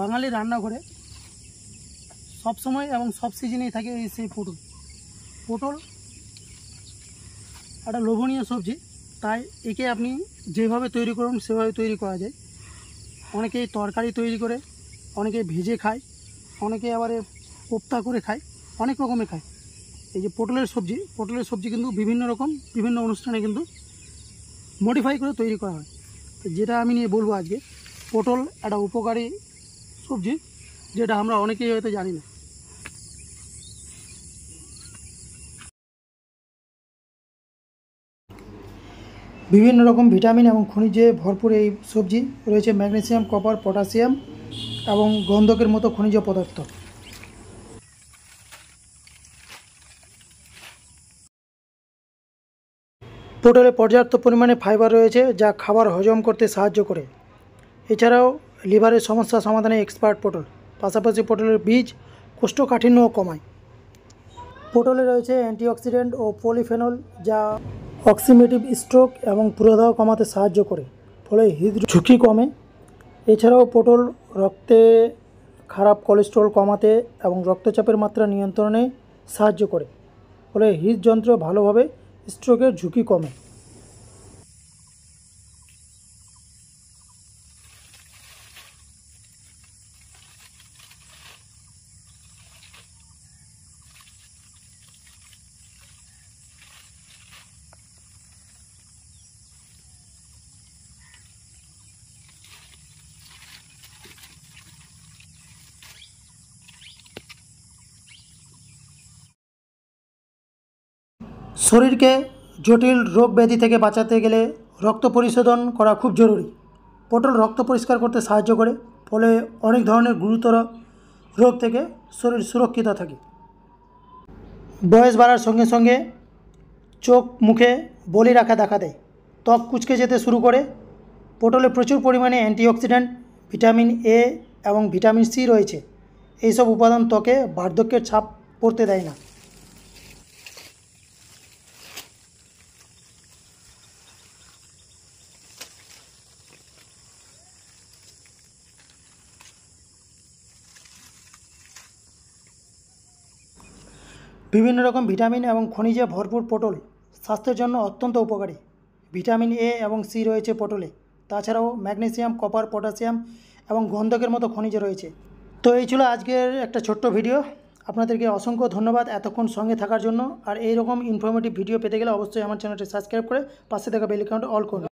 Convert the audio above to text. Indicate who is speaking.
Speaker 1: বাঙালি রান্নাঘরে সব সময় এবং সব সিজনেই থাকে সেই পটল। পটল একটা লোভনীয় সবজি, তাই একে আপনি যেভাবে তৈরি করুন সেভাবে তৈরি করা যায়। অনেকেই তরকারি তৈরি করে, অনেকে ভেজে খায়, অনেকে আবার কোপ্তা করে খায়, অনেক রকমের খায়। এই যে পটলের সবজি কিন্তু বিভিন্ন রকম বিভিন্ন অনুষ্ঠানে কিন্তু মডিফাই করে তৈরি করা হয়। যেটা আমি নিয়ে বলবো আজকে, পটল একটা উপকারী সবজি, যেটা আমরা অনেকেই হয়তো জানি না। বিভিন্ন রকম ভিটামিন এবং খনিজে ভরপুর এই সবজি রয়েছে ম্যাগনেসিয়াম, কপার, পটাশিয়াম এবং গন্ধকের মতো খনিজ পদার্থ। পটলে পর্যাপ্ত পরিমাণে ফাইবার রয়েছে, যা খাবার হজম করতে সাহায্য করে। এছাড়াও লিভারের সমস্যা সমাধানে এক্সপার্ট পটল। পাশাপাশি পটলের বীজ কোষ্ঠকাঠিন্যও কমায়। পটলে রয়েছে অ্যান্টিঅক্সিডেন্ট ও পলিফেনল, যা অক্সিডেটিভ স্ট্রোক এবং প্রদাহ কমাতে সাহায্য করে, ফলে হৃদরোগ ঝুঁকি কমে। এছাড়াও পটল রক্তে খারাপ কোলেস্টেরল কমাতে এবং রক্তচাপের মাত্রা নিয়ন্ত্রণে সাহায্য করে, ফলে হৃদযন্ত্র ভালোভাবে স্ট্রোকের ঝুঁকি কমে। শরীরকে জটিল রোগ ব্যাধি থেকে বাঁচাতে গেলে রক্ত পরিশোধন করা খুব জরুরি। পটল রক্ত পরিষ্কার করতে সাহায্য করে, ফলে অনেক ধরনের গুরুতর রোগ থেকে শরীর সুরক্ষিত থাকে। বয়স বাড়ার সঙ্গে সঙ্গে চোখ মুখে বলি রাখা দেখা দেয়, ত্বক কুঁচকে যেতে শুরু করে। পটলে প্রচুর পরিমাণে অ্যান্টিঅক্সিডেন্ট, ভিটামিন এ এবং ভিটামিন সি রয়েছে। এইসব উপাদান ত্বকে বার্ধক্যের ছাপ পড়তে দেয় না। বিভিন্ন রকম ভিটামিন এবং খনিজে ভরপুর পটল স্বাস্থ্যের জন্য অত্যন্ত উপকারী। ভিটামিন এ এবং সি রয়েছে পটলে। তাছাড়াও ম্যাগনেসিয়াম, কপার, পটাশিয়াম এবং গন্ধকের মতো খনিজ রয়েছে। তো এই ছিল আজকের একটা ছোট্ট ভিডিও। আপনাদেরকে অসংখ্য ধন্যবাদ এতক্ষণ সঙ্গে থাকার জন্য। আর এই রকম ইনফরমেটিভ ভিডিও পেতে গেলে অবশ্যই আমার চ্যানেলটি সাবস্ক্রাইব করে পাশে থাকা বেল আইকনটা অল করুন।